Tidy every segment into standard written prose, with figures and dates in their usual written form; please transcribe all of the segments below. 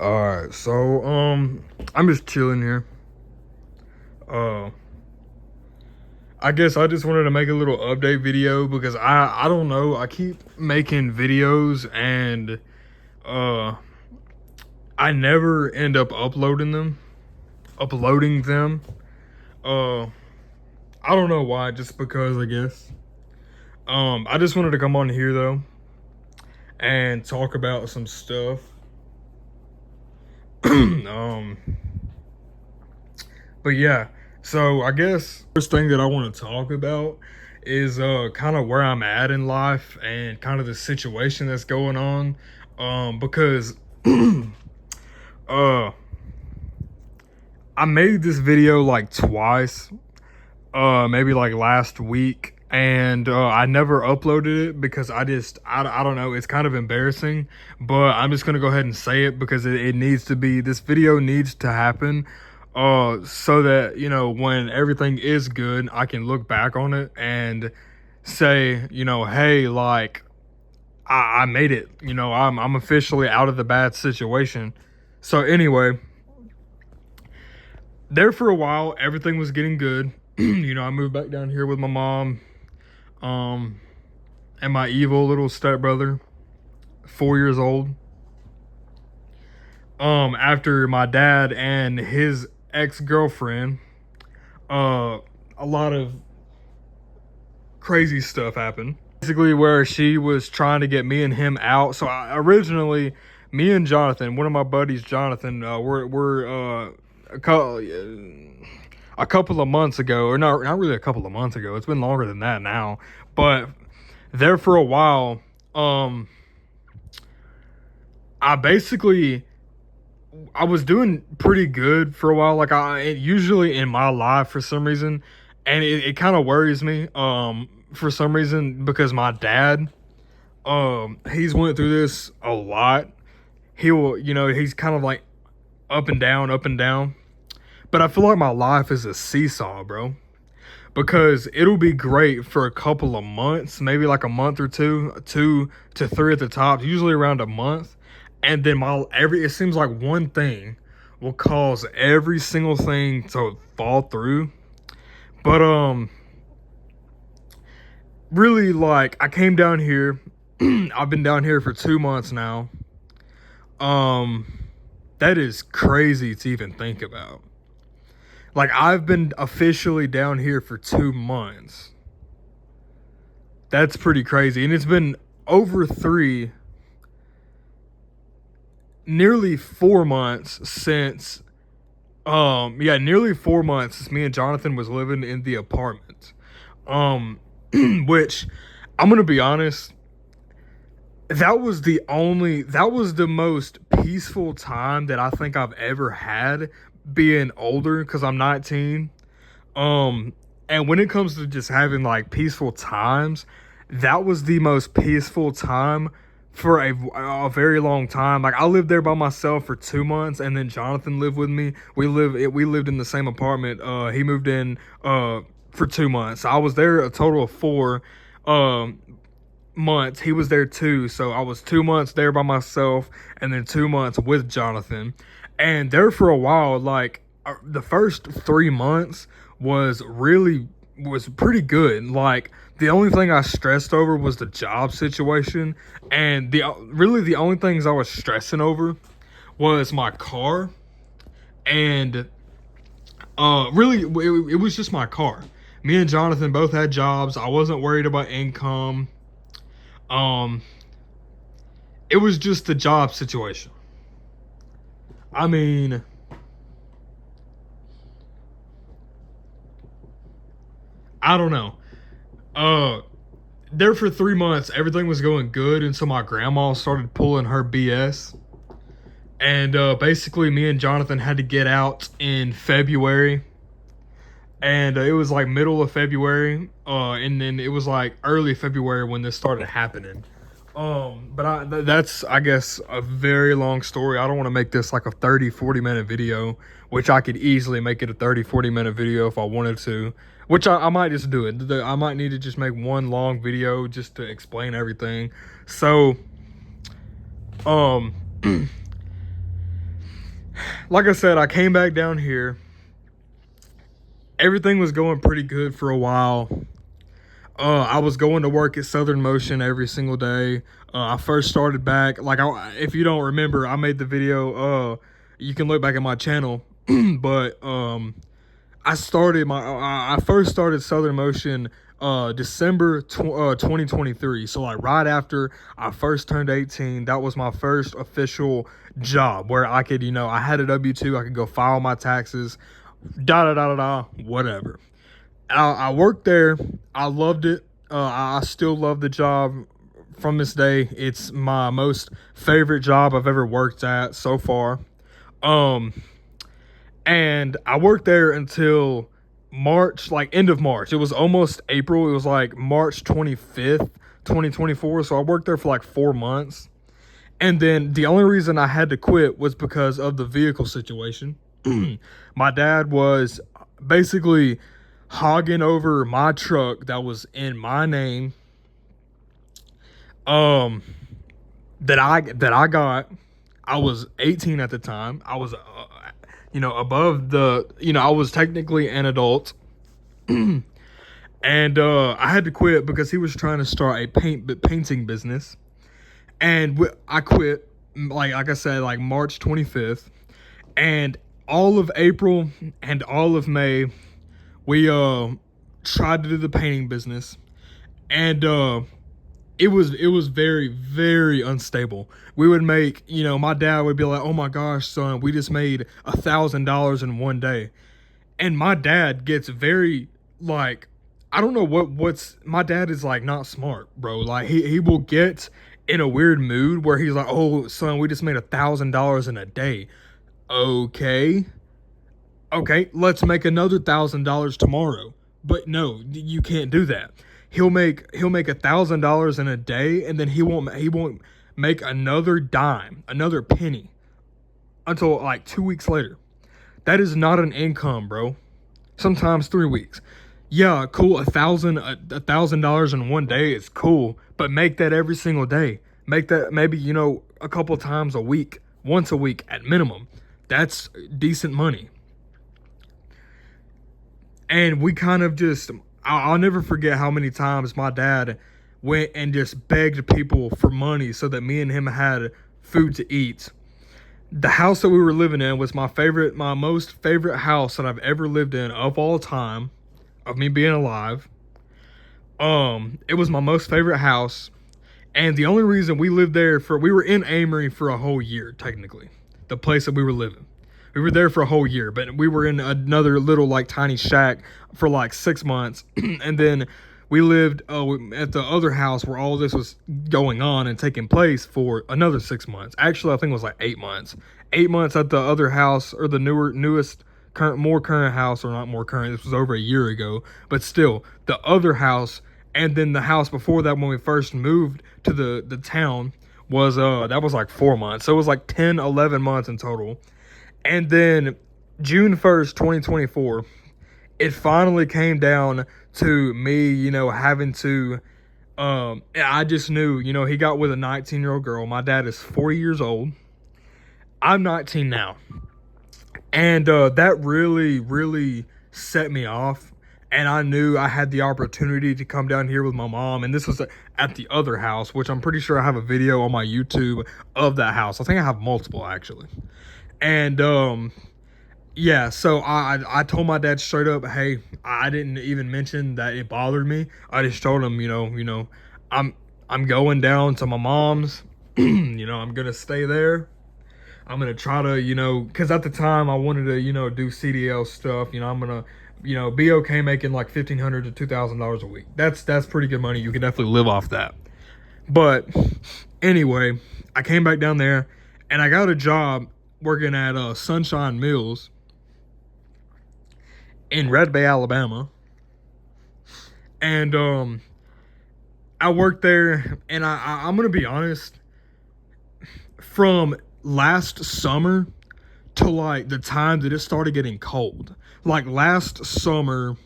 Alright, so I'm just chilling here. Uh I guess I just wanted to make a little update video because I don't know, I keep making videos and uh I never end up uploading them. Uh I don't know why, just because I guess. I just wanted to come on here though and talk about some stuff. um But yeah, so I guess first thing that I want to talk about is kind of where I'm at in life and kind of the situation that's going on. Because uh I made this video like twice, maybe like last week, and I never uploaded it because I don't know, it's kind of embarrassing, but I'm just gonna go ahead and say it because it needs to be, this video needs to happen, so that, you know, when everything is good, I can look back on it and say, you know, hey, like I made it, you know, I'm officially out of the bad situation. So anyway, there for a while, everything was getting good. You know, I moved back down here with my mom, um, and my evil little stepbrother, 4 years old. After my dad and his ex-girlfriend, uh, a lot of crazy stuff happened. Basically, where she was trying to get me and him out. So originally, me and Jonathan, one of my buddies, Jonathan, we're a couple of months ago, or not really a couple of months ago. It's been longer than that now, but there for a while, I basically I was doing pretty good for a while. Like usually in my life for some reason, and it kind of worries me. For some reason because my dad, he's went through this a lot. He will, you know, he's kind of like up and down, up and down. But I feel like my life is a seesaw, bro. Because it'll be great for a couple of months, maybe like a month or two to three at the top, usually around a month. And then it seems like one thing will cause every single thing to fall through. But really, like, I came down here. I've been down here for 2 months now. Um that is crazy to even think about. Like, I've been officially down here for 2 months. That's pretty crazy. And it's been over nearly 4 months since, nearly 4 months since me and Jonathan was living in the apartment. Um, which, I'm gonna be honest, that was the most peaceful time that I think I've ever had being older, because I'm 19. Um, and when it comes to just having like peaceful times, that was the most peaceful time for a very long time. Like, I lived there by myself for 2 months, and then Jonathan lived with me. We lived in the same apartment. He moved in for 2 months. I was there a total of 4 months. He was there too, so I was 2 months there by myself, and then 2 months with Jonathan. And there for a while, like, the first 3 months was pretty good. Like, the only thing I stressed over was the job situation, and the only things I was stressing over was my car, and really it was just my car. Me and Jonathan both had jobs. I wasn't worried about income. Um, it was just the job situation. I mean, I don't know. Uh, there for 3 months, everything was going good until my grandma started pulling her BS. And basically, me and Jonathan had to get out in February. And it was like middle of February. And then it was like early February when this started happening. But that's, I guess, a very long story. I don't want to make this like a 30-40 minute video, which I could easily make it a 30-40 minute video if I wanted to, which I might just do it. I might need to just make one long video just to explain everything. So, um, like I said, I came back down here. Everything was going pretty good for a while. I was going to work at Southern Motion every single day. I first started back, like, if you don't remember, I made the video. You can look back at my channel, but I first started Southern Motion December 2023. So like right after I first turned 18, that was my first official job where I could, I had a W-2, I could go file my taxes, whatever. I worked there. I loved it. I still love the job from this day. It's my most favorite job I've ever worked at so far. Um, and I worked there until March, like end of March. It was almost April. It was like March 25th, 2024. So I worked there for like 4 months. And then the only reason I had to quit was because of the vehicle situation. My dad was basically hogging over my truck that was in my name, um that I got. I was 18 at the time. I was above the, I was technically an adult. And I had to quit because he was trying to start a painting business. And I quit, like I said, like March 25th. And all of April and all of May, we tried to do the painting business. And it was very, very unstable. We would make, my dad would be like, "Oh my gosh, son, we just made $1,000 in one day." And my dad gets very, like, I don't know what's my dad is like not smart, bro. Like he will get in a weird mood where he's like, "Oh son, we just made $1,000 in a day." Okay. Okay, let's make another $1,000 tomorrow. But no, you can't do that. He'll make $1,000 in a day, and then he won't make another dime, another penny, until like 2 weeks later. That is not an income, bro. Sometimes 3 weeks. Yeah, cool. $1,000 in one day is cool, but make that every single day. Make that maybe a couple times a week, once a week at minimum. That's decent money. And we kind of just, I'll never forget how many times my dad went and just begged people for money so that me and him had food to eat. The house that we were living in was my most favorite house that I've ever lived in of all time, of me being alive. It was my most favorite house. And the only reason we were in Amory for a whole year, technically, the place that we were living. We were there for a whole year, but we were in another little like tiny shack for like 6 months. And then we lived at the other house where all this was going on and taking place for another 6 months. Actually, I think it was like 8 months. 8 months at the other house, or the newest, more current house, or not more current. This was over a year ago, but still, the other house, and then the house before that when we first moved to the town was that was like 4 months. So it was like 10, 11 months in total. And then June 1st, 2024, it finally came down to me, having to, I just knew, he got with a 19-year-old girl. My dad is 40 years old. I'm 19 now. And that really, really set me off. And I knew I had the opportunity to come down here with my mom. And this was at the other house, which I'm pretty sure I have a video on my YouTube of that house. I think I have multiple, actually. And yeah, so I told my dad straight up, "Hey, I didn't even mention that it bothered me. I just told him, I'm going down to my mom's. I'm gonna stay there. I'm gonna try to, because at the time I wanted to, do CDL stuff. I'm gonna, be okay making like $1,500 to $2,000 a week. That's pretty good money. You can definitely live off that. But anyway, I came back down there, and I got a job working at Sunshine Mills in Red Bay, Alabama. And I worked there, and I'm gonna be honest, from last summer to like the time that it started getting cold. Like last summer,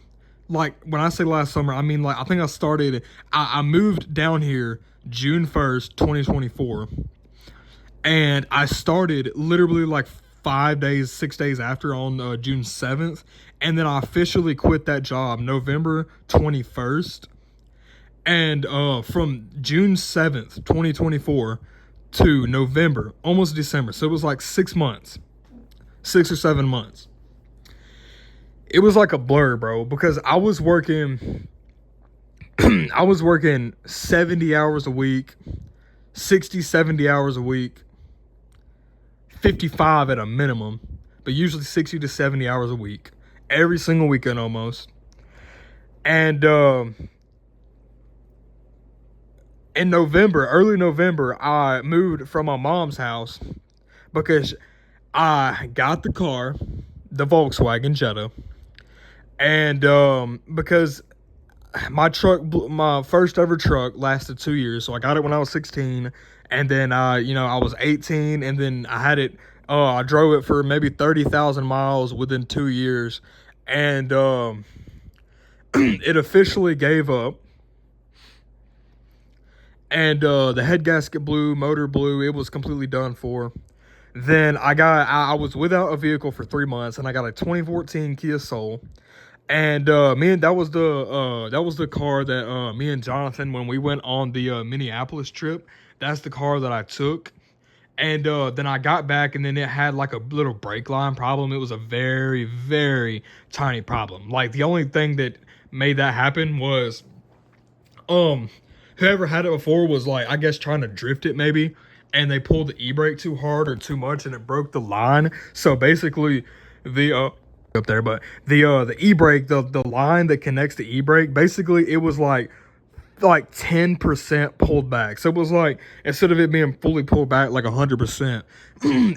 like when I say last summer, I mean like I think I moved down here June 1st, 2024. And I started literally like 5 days, 6 days after on June 7th. And then I officially quit that job November 21st. And from June 7th, 2024 to November, almost December. So it was like 6 months, 6 or 7 months. It was like a blur, bro, because I was working I was working 70 hours a week, 60, 70 hours a week, 55 at a minimum, but usually 60 to 70 hours a week, every single weekend almost. And in November, early November, I moved from my mom's house because I got the car, the Volkswagen Jetta, and because my first ever truck lasted 2 years. So I got it when I was 16, and then I was 18, and then I had it. I drove it for maybe 30,000 miles within 2 years, and it officially gave up. And the head gasket blew, motor blew. It was completely done for. Then I was without a vehicle for 3 months, and I got a 2014 Kia Soul. And that was the car that me and Jonathan, when we went on the Minneapolis trip, that's the car that I took. And then I got back, and then it had like a little brake line problem. It was a very, very tiny problem. Like, the only thing that made that happen was whoever had it before was, like, I guess trying to drift it maybe, and they pulled the e-brake too hard or too much, and it broke the line. So basically the up there, but the e-brake, the line that connects the e-brake, basically it was like 10% pulled back. So it was like, instead of it being fully pulled back like 100%,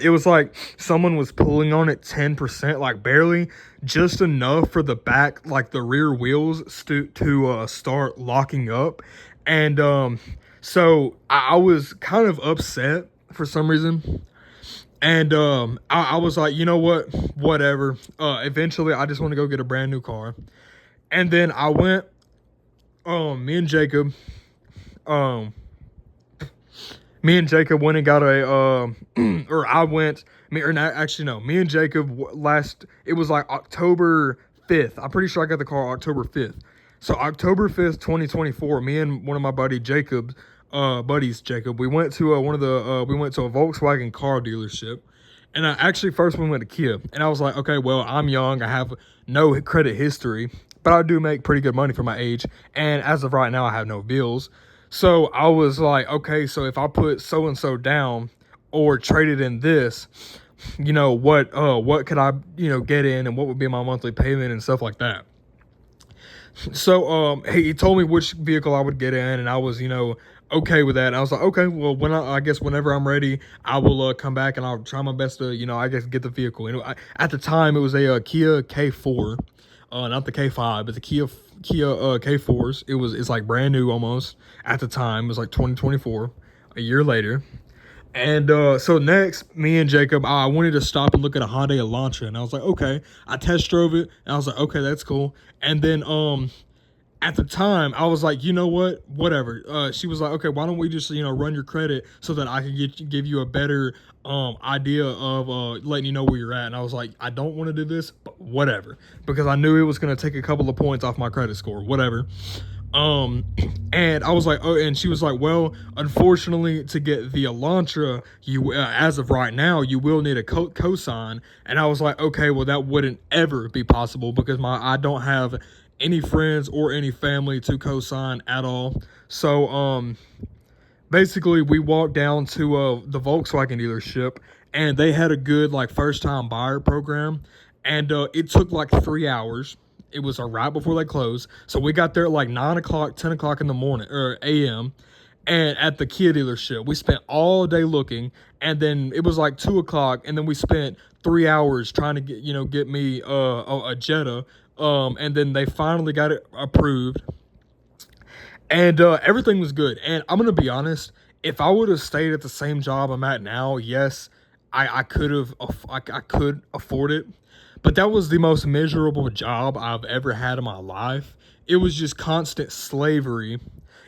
it was like someone was pulling on it 10%, like barely, just enough for the back, like the rear wheels to start locking up. And so I was kind of upset for some reason. And I was like, you know what, whatever. Eventually I just want to go get a brand new car. And then I went, me and Jacob went and got a or I went, me and Jacob it was like October 5th. I'm pretty sure I got the car October 5th. So October 5th, 2024, me and one of my buddies, Jacob, we went to we went to a Volkswagen car dealership. And first we went to Kia. And I was like, okay, well, I'm young, I have no credit history, but I do make pretty good money for my age. And as of right now, I have no bills. So I was like, okay, so if I put so-and-so down or traded in this, what could I, get in, and what would be my monthly payment and stuff like that. So he told me which vehicle I would get in, and I was, okay with that. And I was like, okay, well, I guess whenever I'm ready, I will come back and I'll try my best to, I guess get the vehicle. At the time, it was a Kia K4, not the K5, but the Kia K4s. It's like brand new almost at the time. It was like 2024, a year later. And so next, me and Jacob, I wanted to stop and look at a Hyundai Elantra, and I was like, okay. I test drove it, and I was like, okay, that's cool. And then at the time, I was like, you know what, whatever. She was like, okay, why don't we just run your credit so that I can give you a better idea of letting you know where you're at. And I was like, I don't want to do this, but whatever, because I knew it was going to take a couple of points off my credit score, whatever. And I was like, oh, and she was like, well, unfortunately, to get the Elantra, you as of right now, you will need a cosign. And I was like, okay, well, that wouldn't ever be possible because I don't have any friends or any family to cosign at all. So basically we walked down to the Volkswagen dealership, and they had a good like first time buyer program, and it took like 3 hours. It was right before they closed. So we got there at like 9 o'clock, 10 o'clock in the morning, or a.m. And at the Kia dealership, we spent all day looking. And then it was like 2 o'clock. And then we spent 3 hours trying to get me a Jetta. And then they finally got it approved. And everything was good. And I'm going to be honest, if I would have stayed at the same job I'm at now, yes, I could afford it. But that was the most miserable job I've ever had in my life. It was just constant slavery.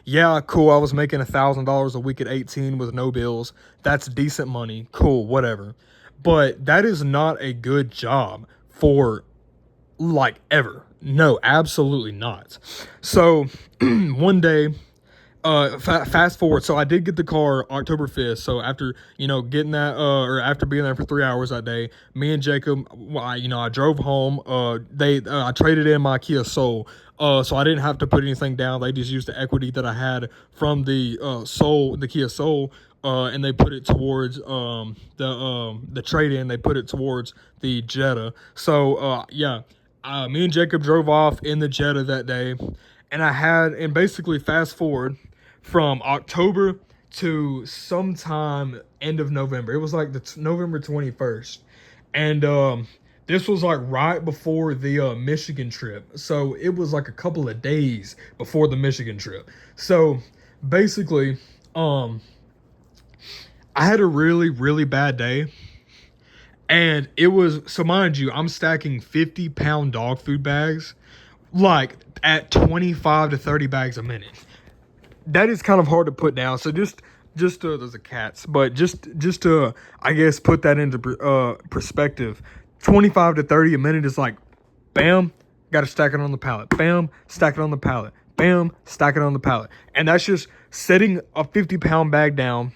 Yeah, cool, I was making $1,000 a week at 18 with no bills. That's decent money. Cool, whatever. but that is not a good job for like ever. No, absolutely not. So one day, fast forward. So I did get the car October 5th. So after, getting that, or after being there for 3 hours that day, me and Jacob, I drove home. I traded in my Kia Soul. So I didn't have to put anything down. They just used the equity that I had from the the Kia Soul, and they put it towards the trade in. They put it towards the Jetta. So yeah, me and Jacob drove off in the Jetta that day, and basically fast forward from October to sometime end of November. It was like the November 21st, and this was like right before the Michigan trip. So it was like a couple of days before the Michigan trip. So basically, I had a really, really bad day. And it was, so mind you, I'm stacking 50-pound dog food bags, like at 25 to 30 bags a minute. That is kind of hard to put down. So there's a cats, but just to, I guess, put that into perspective, 25 to 30 a minute is like, bam, got to stack it on the pallet. Bam, stack it on the pallet. Bam, stack it on the pallet. And that's just setting a 50-pound bag down.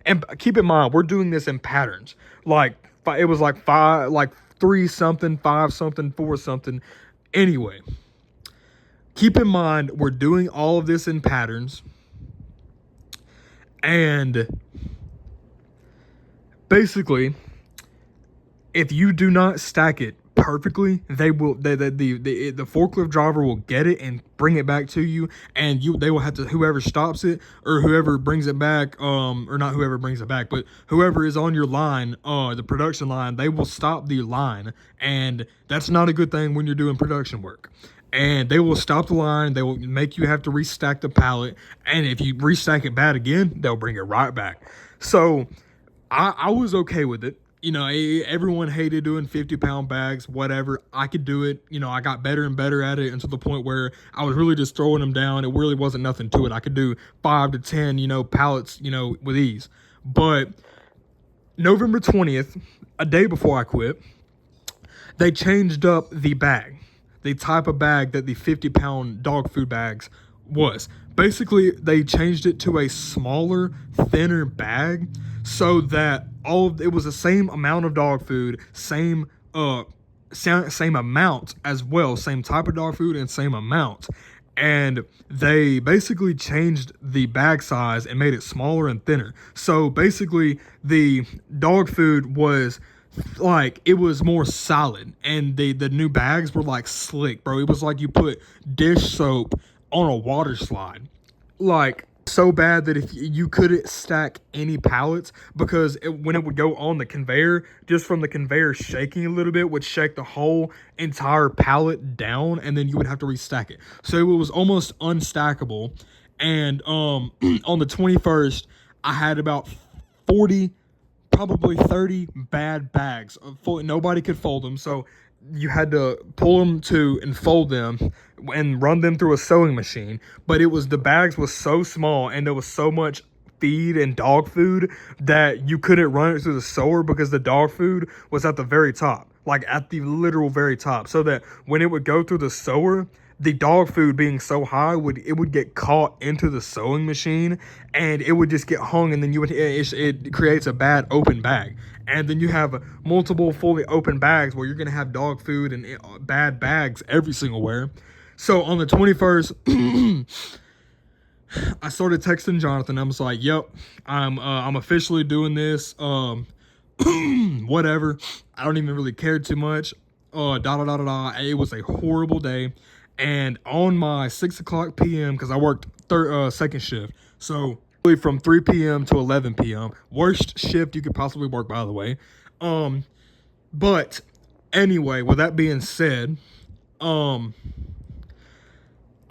And keep in mind, we're doing this in patterns. Like, it was like five, like 3 something, 5 something, 4 something. Anyway, keep in mind, we're doing all of this in patterns. And basically, if you do not stack it perfectly, the forklift driver will get it and bring it back to you, and they will have to, whoever stops it or whoever brings it back, or not whoever brings it back, but whoever is on your line, the production line, they will stop the line, and that's not a good thing when you're doing production work. And they will stop the line. They will make you have to restack the pallet, and if you restack it bad again, they'll bring it right back. So I was okay with it. Everyone hated doing 50-pound bags, whatever. I could do it. I got better and better at it until the point where I was really just throwing them down. It really wasn't nothing to it. I could do 5 to 10, pallets, with ease. But November 20th, a day before I quit, they changed up the bag, the type of bag that the 50-pound dog food bags was. Basically, they changed it to a smaller, thinner bag so that it was the same amount of dog food, same amount as well, same type of dog food and same amount. And they basically changed the bag size and made it smaller and thinner. So basically, the dog food was like, it was more solid, and the new bags were like slick, bro. It was like you put dish soap on a water slide, like so bad that if you couldn't stack any pallets, because when it would go on the conveyor, just from the conveyor shaking a little bit would shake the whole entire pallet down, and then you would have to restack it. So it was almost unstackable. And on the 21st, I had about 40, probably 30 bad bags. Nobody could fold them, so you had to pull them to and fold them and run them through a sewing machine. But the bags was so small, and there was so much feed and dog food that you couldn't run it through the sewer, because the dog food was at the very top, like at the literal very top, so that when it would go through the sewer, the dog food being so high it would get caught into the sewing machine, and it would just get hung, and then it creates a bad open bag. And then you have multiple fully open bags where you're gonna have dog food and bad bags every single where. So on the 21st, I started texting Jonathan. I was like, "Yep, I'm officially doing this. Whatever. I don't even really care too much. It was a horrible day." And on my 6:00 p.m., because I worked second shift, so from 3 p.m. to 11 p.m., worst shift you could possibly work, by the way. But anyway, with that being said, I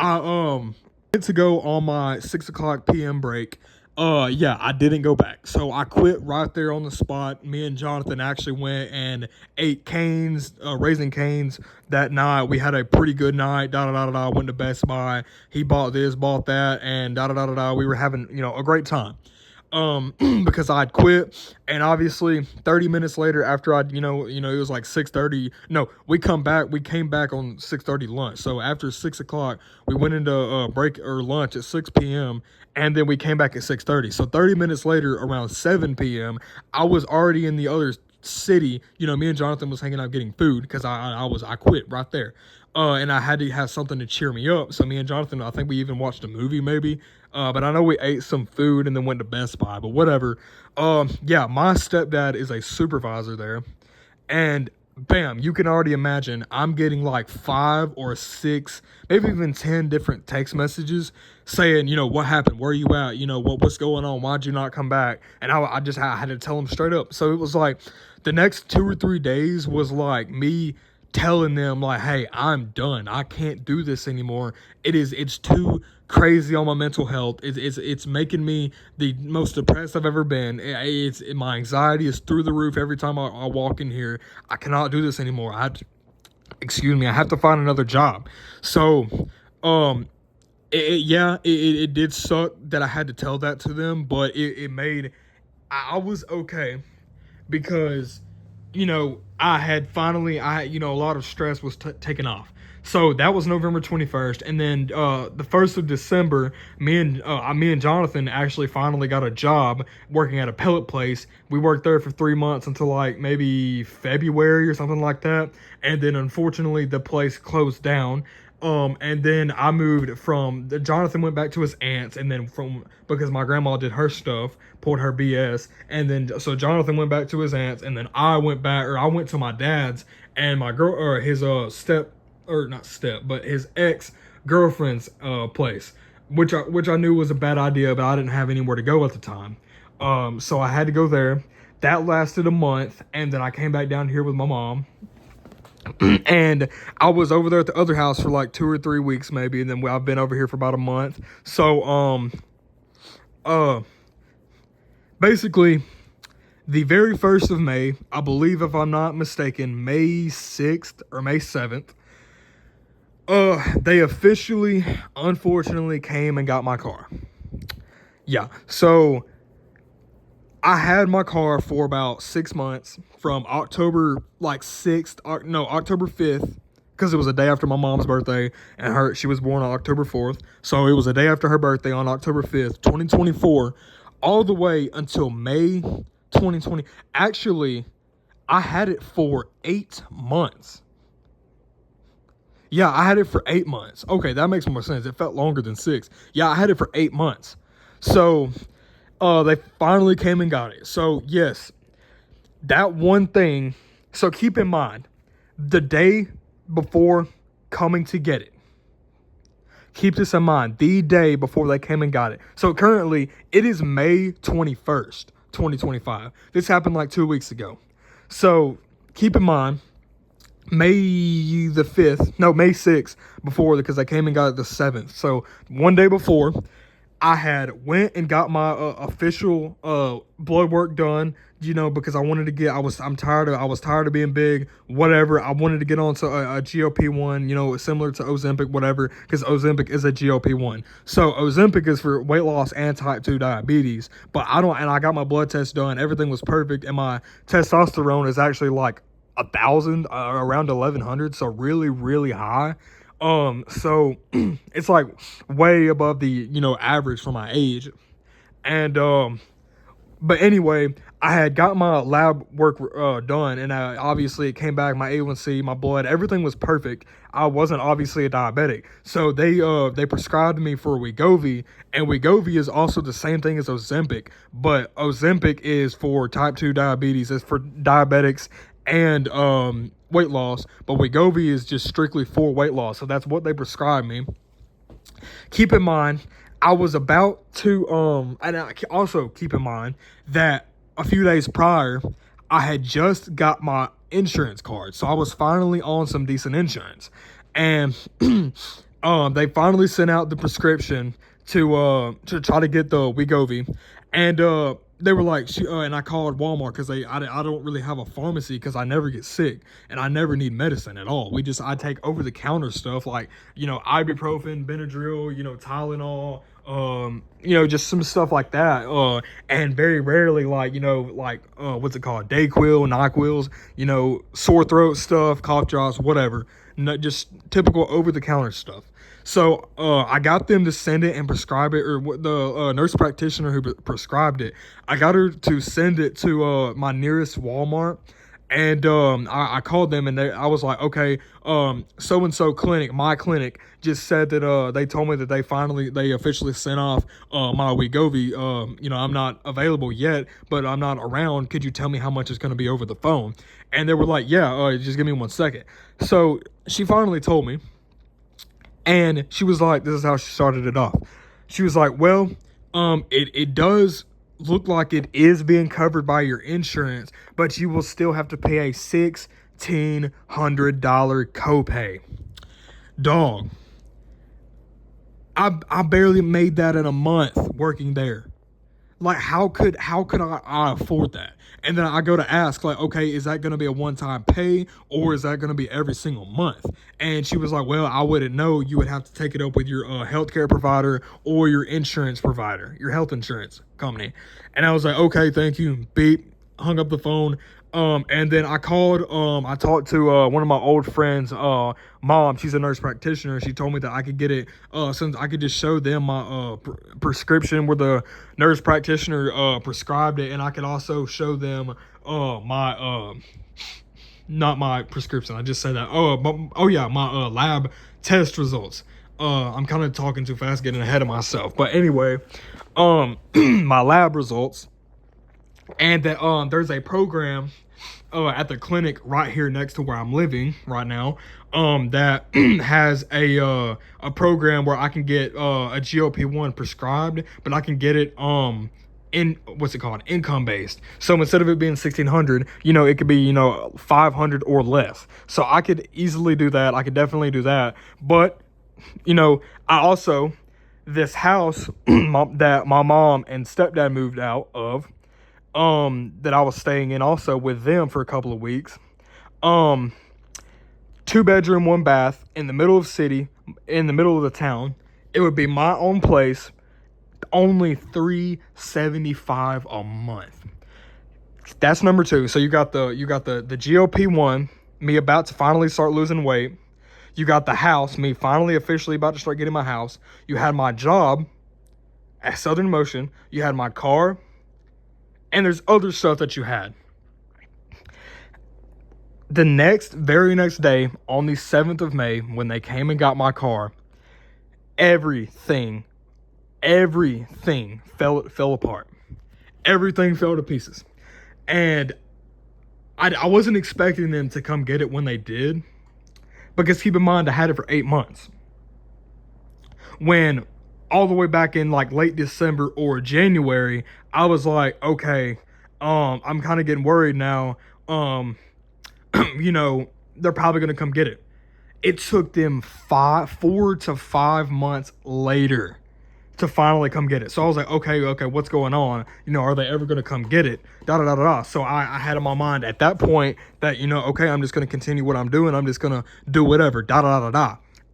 went to go on my 6:00 p.m. break. Yeah, I didn't go back. So I quit right there on the spot. Me and Jonathan actually went and ate Cane's, Raising Cane's that night. We had a pretty good night. Went to Best Buy. He bought this, bought that, and We were having, a great time. because I'd quit. And obviously 30 minutes later, after I'd, it was like 6:30. No, we came back on 6:30 lunch. So after 6 o'clock, we went into break or lunch at 6 p.m. and then we came back at 6:30. So 30 minutes later, around 7 p.m., I was already in the other city. Me and Jonathan was hanging out getting food because I quit right there. And I had to have something to cheer me up. So me and Jonathan, I think we even watched a movie maybe. But I know we ate some food and then went to Best Buy. But whatever. Yeah, my stepdad is a supervisor there, and bam, you can already imagine I'm getting like 5 or 6, maybe even 10 different text messages saying, what happened? Where are you at? What's going on? Why'd you not come back? And I had to tell him straight up. So it was like the next 2 or 3 days was like me telling them like, hey, I'm done. I can't do this anymore. It's too crazy on my mental health. It's making me the most depressed I've ever been. My anxiety is through the roof every time I walk in here. I cannot do this anymore. I have to find another job. So, it did suck that I had to tell that to them, but it made, I was okay because, a lot of stress was taken off. So that was November 21st, and then the 1st of December, me and Jonathan actually finally got a job working at a pellet place. We worked there for 3 months until like maybe February or something like that, and then unfortunately the place closed down. And then I moved Jonathan went back to his aunt's, and then because my grandma did her stuff, pulled her BS, and then so Jonathan went back to his aunt's, and then I went to my dad's, and my girl, or his his ex girlfriend's place, which I knew was a bad idea, but I didn't have anywhere to go at the time. So I had to go there. That lasted a month, and then I came back down here with my mom. And I was over there at the other house for like 2 or 3 weeks maybe, and then I've been over here for about a month. So basically the very 1st of May, I believe if I'm not mistaken, May 6th or May 7th, they officially, unfortunately, came and got my car. Yeah, so I had my car for about 6 months, from October like 6th, no, October 5th, because it was a day after my mom's birthday, and she was born on October 4th. So it was a day after her birthday on October 5th, 2024, all the way until May 2020. Actually, I had it for 8 months. Yeah, I had it for 8 months. Okay, that makes more sense. It felt longer than 6. Yeah, I had it for 8 months. So they finally came and got it. So yes, that one thing. So keep in mind, the day before coming to get it. Keep this in mind, the day before they came and got it. So currently, it is May 21st, 2025. This happened like 2 weeks ago. So keep in mind, May 6th before, because they came and got it the 7th. So one day before, I had went and got my official blood work done, because I wanted to get, I was tired of being big, whatever. I wanted to get onto a GLP-1, similar to Ozempic, whatever, because Ozempic is a GLP-1. So Ozempic is for weight loss and type 2 diabetes, but I got my blood test done. Everything was perfect, and my testosterone is actually like 1,000, around 1,100, so really, really high. So it's like way above the, average for my age. And, but anyway, I had got my lab work done, and obviously it came back, my A1C, my blood, everything was perfect. I wasn't obviously a diabetic. So they prescribed me for Wegovy, and Wegovy is also the same thing as Ozempic, but Ozempic is for type 2 diabetes, it's for diabetics and weight loss, but Wegovy is just strictly for weight loss. So that's what they prescribed me. Keep in mind, I was about to and also keep in mind that a few days prior, I had just got my insurance card, so I was finally on some decent insurance, and they finally sent out the prescription to try to get the Wegovy, and they were like, and I called Walmart because I don't really have a pharmacy because I never get sick and I never need medicine at all. I take over the counter stuff like, ibuprofen, Benadryl, Tylenol, just some stuff like that. And very rarely, what's it called? Dayquil, NyQuils, sore throat stuff, cough drops, whatever. Not just typical over the counter stuff. So I got them to send it and prescribe it, or the nurse practitioner who prescribed it. I got her to send it to my nearest Walmart. And I called them, and I was like, okay, so and so clinic, my clinic, just said that they told me that they officially sent off my Wegovy. I'm not available yet, but I'm not around. Could you tell me how much it's going to be over the phone? And they were like, yeah, just give me 1 second. So she finally told me, and she was like, this is how she started it off. She was like, well, it does look like it is being covered by your insurance, but you will still have to pay a $1,600 copay. Dog, I barely made that in a month working there. Like, how could I afford that? And then I go to ask, like, okay, is that going to be a one-time pay, or is that going to be every single month? And she was like, well, I wouldn't know. You would have to take it up with your healthcare provider or your insurance provider, your health insurance company. And I was like, okay, thank you. Beep. Hung up the phone. And then I called, I talked to one of my old friends, mom. She's a nurse practitioner. She told me that I could get it, since I could just show them my prescription where the nurse practitioner prescribed it, and I could also show them my not my prescription. I just said that. My lab test results. I'm kind of talking too fast, getting ahead of myself. But anyway, my lab results. And that there's a program at the clinic right here next to where I'm living right now, that has a program where I can get a GLP-1 prescribed, but I can get it in what's it called, income based. So instead of it being 1,600, it could be 500 or less. So I could easily do that. I could definitely do that. But I also, this house that my mom and stepdad moved out of, that I was staying in also with them for a couple of weeks. 2-bedroom, 1 bath in the middle of city, in the middle of the town. It would be my own place, only $375 a month. That's number 2. So you got the GLP-1, me about to finally start losing weight. You got the house, me finally officially about to start getting my house. You had my job at Southern Motion. You had my car. And there's other stuff that you had. The very next day, on the 7th of May, when they came and got my car, everything fell apart. Everything fell to pieces. And I wasn't expecting them to come get it when they did. Because keep in mind, I had it for 8 months. When all the way back in like late December or January, I was like, okay, I'm kind of getting worried now. They're probably going to come get it. It took them 4 to 5 months later to finally come get it. So I was like, okay, what's going on? Are they ever going to come get it? So I had in my mind at that point that, okay, I'm just going to continue what I'm doing. I'm just going to do whatever,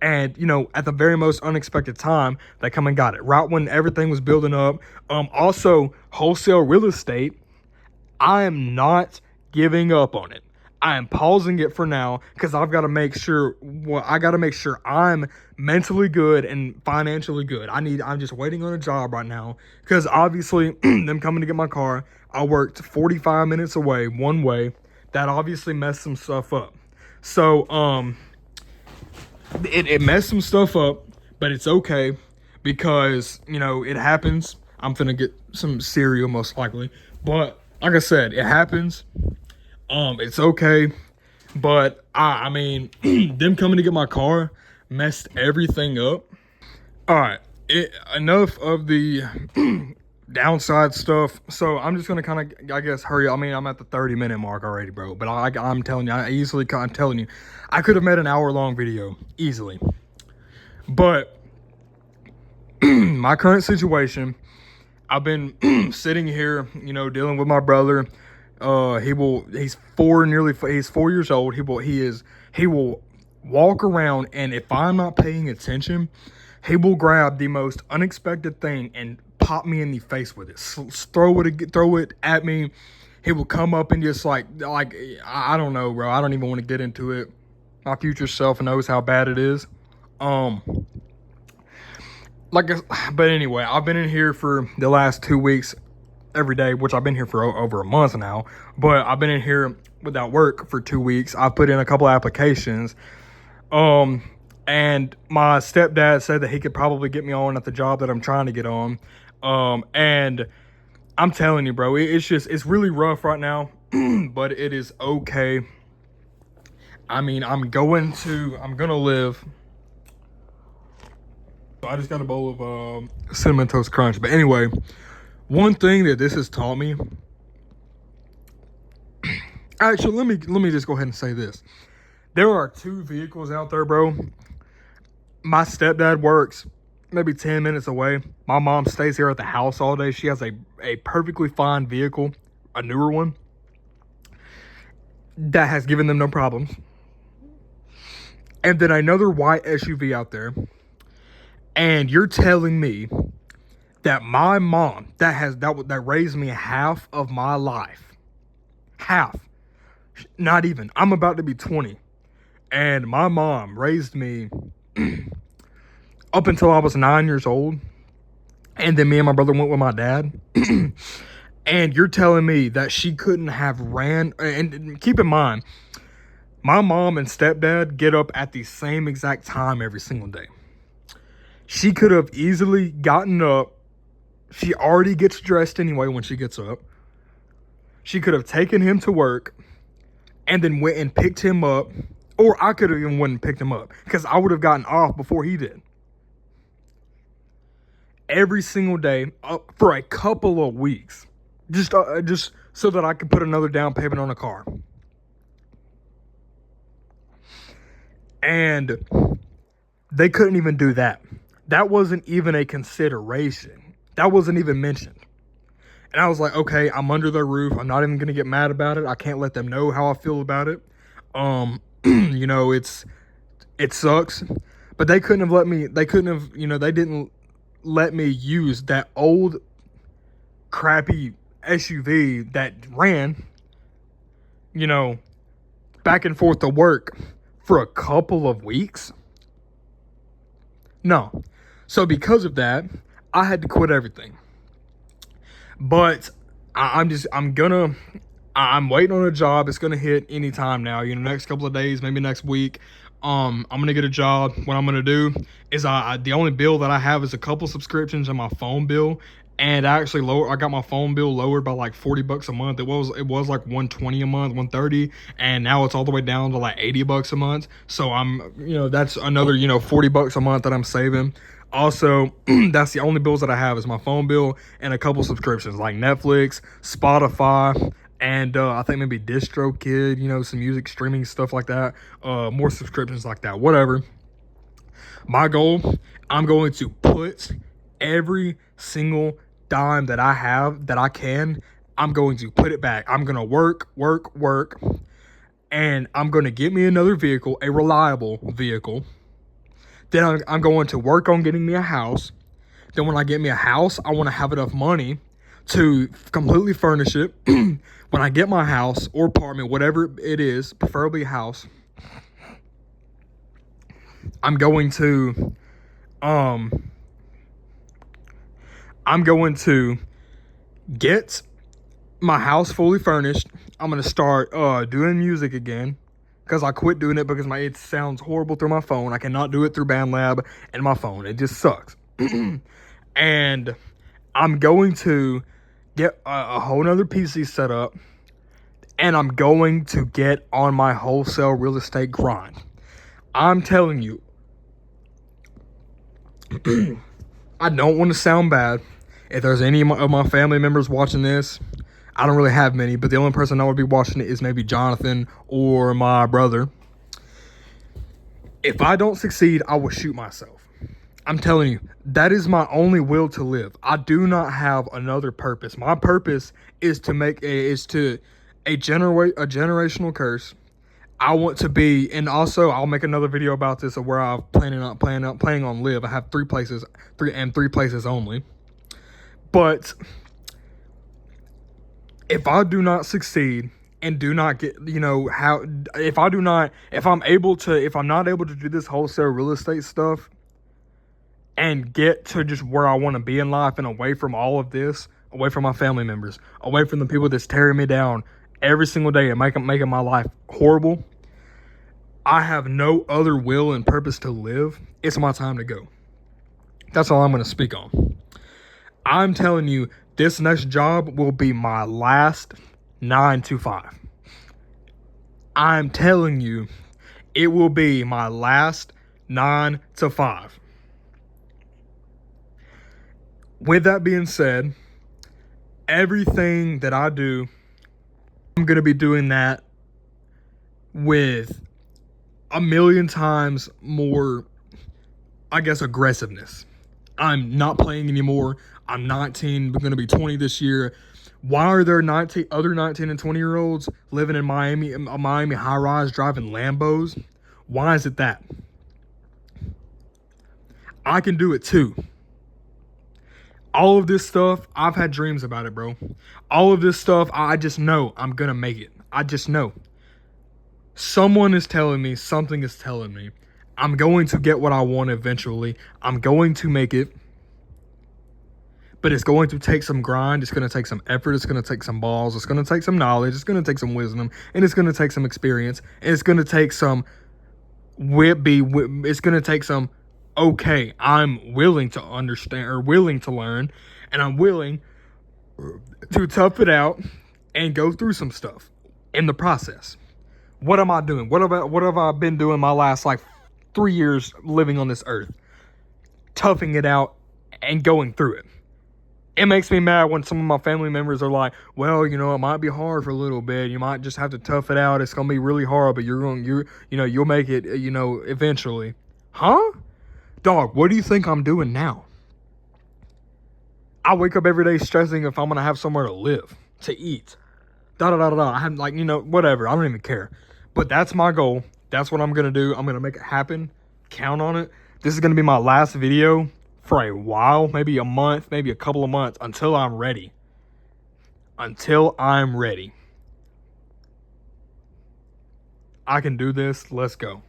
And, at the very most unexpected time, they come and got it. Right when everything was building up. Also, wholesale real estate, I am not giving up on it. I am pausing it for now because I've got to make sure, I'm mentally good and financially good. I'm just waiting on a job right now because obviously them coming to get my car, I worked 45 minutes away, one way. That obviously messed some stuff up. So, it messed some stuff up, but it's okay because, it happens. I'm finna get some cereal most likely. But like I said, it happens. It's okay. But I mean, them coming to get my car messed everything up. All right. Enough of the downside stuff. So I'm just gonna kind of, I guess, hurry. I mean, I'm at the 30-minute mark already, bro. But I'm telling you, I could have made an hour-long video easily. But my current situation, I've been sitting here, dealing with my brother. He's 4 years old. He will walk around, and if I'm not paying attention, He will grab the most unexpected thing and pop me in the face with it. Throw it at me. He will come up and just like I don't know, bro. I don't even want to get into it. My future self knows how bad it is. Um, but anyway, I've been in here for the last 2 weeks every day, which I've been here for over a month now. But I've been in here without work for 2 weeks. I put in a couple applications. And my stepdad said that he could probably get me on at the job that I'm trying to get on. And I'm telling you, bro, it's really rough right now, but it is okay. I mean, I'm gonna live. I just got a bowl of Cinnamon Toast Crunch. But anyway, one thing that this has taught me. Actually, let me just go ahead and say this. There are 2 vehicles out there, bro. My stepdad works maybe 10 minutes away. My mom stays here at the house all day. She has a perfectly fine vehicle, a newer one, that has given them no problems. And then another white SUV out there. And you're telling me that my mom, that raised me half of my life, not even, I'm about to be 20. And my mom raised me up until I was 9 years old. And then me and my brother went with my dad. And you're telling me that she couldn't have ran. And keep in mind, my mom and stepdad get up at the same exact time every single day. She could have easily gotten up. She already gets dressed anyway when she gets up. She could have taken him to work and then went and picked him up. Or I could have even went and picked him up because I would have gotten off before he did. Every single day for a couple of weeks. Just so that I could put another down payment on a car. And they couldn't even do that. That wasn't even a consideration. That wasn't even mentioned. And I was like, okay, I'm under their roof. I'm not even going to get mad about it. I can't let them know how I feel about it. You know, it sucks. But they couldn't have they didn't let me use that old crappy SUV that ran, back and forth to work for a couple of weeks. No. So because of that, I had to quit everything. But I'm waiting on a job. It's gonna hit anytime now. Next couple of days, maybe next week. I'm gonna get a job. What I'm gonna do is the only bill that I have is a couple subscriptions and my phone bill. And I got my phone bill lowered by like $40 a month. It was like $120 a month, $130, and now it's all the way down to like $80 a month. So that's another $40 a month that I'm saving. Also, that's the only bills that I have is my phone bill and a couple subscriptions like Netflix, Spotify, and I think maybe DistroKid, some music streaming stuff like that. More subscriptions like that, whatever. My goal, I'm going to put every single dime that I have that I can, I'm going to put it back. I'm going to work, and I'm going to get me another vehicle, a reliable vehicle. Then I'm going to work on getting me a house. Then when I get me a house, I want to have enough money to completely furnish it. When I get my house or apartment, whatever it is, preferably a house, I'm going to get my house fully furnished. I'm going to start doing music again because I quit doing it because it sounds horrible through my phone. I cannot do it through BandLab and my phone. It just sucks. And I'm going to get a whole nother PC set up, and I'm going to get on my wholesale real estate grind. I'm telling you, I don't want to sound bad. If there's any of my family members watching this, I don't really have many, but the only person I would be watching it is maybe Jonathan or my brother. If I don't succeed, I will shoot myself. I'm telling you, that is my only will to live. I do not have another purpose. My purpose is to generate a generational curse. I want to be, and also I'll make another video about this of where I'm planning on live. I have three places only. But if I do not succeed and do not get, if I'm not able to do this wholesale real estate stuff and get to just where I want to be in life and away from all of this, away from my family members, away from the people that's tearing me down every single day and making my life horrible, I have no other will and purpose to live. It's my time to go. That's all I'm going to speak on. I'm telling you, this next job will be my last 9 to 5. I'm telling you, it will be my last 9 to 5. With that being said, everything that I do, I'm going to be doing that with a million times more, I guess, aggressiveness. I'm not playing anymore. I'm 19, going to be 20 this year. Why are there other 19 and 20-year-olds living in Miami high-rise, driving Lambos? Why is it that? I can do it too. All of this stuff, I've had dreams about it, bro. All of this stuff, I just know I'm going to make it. I just know. Someone is telling me, something is telling me, I'm going to get what I want eventually. I'm going to make it. But it's going to take some grind. It's going to take some effort. It's going to take some balls. It's going to take some knowledge. It's going to take some wisdom. And it's going to take some experience. And it's going to take some it's going to take some, okay, I'm willing to understand or willing to learn. And I'm willing to tough it out and go through some stuff in the process. What am I doing? What have I been doing my last 3 years living on this earth? Toughing it out and going through it. It makes me mad when some of my family members are like, well, it might be hard for a little bit. You might just have to tough it out. It's going to be really hard, but you'll make it, eventually. Huh? Dog, what do you think I'm doing now? I wake up every day stressing if I'm going to have somewhere to live, to eat. I have whatever. I don't even care. But that's my goal. That's what I'm going to do. I'm going to make it happen. Count on it. This is going to be my last video for a while, maybe a month, maybe a couple of months, until I'm ready. Until I'm ready. I can do this. Let's go.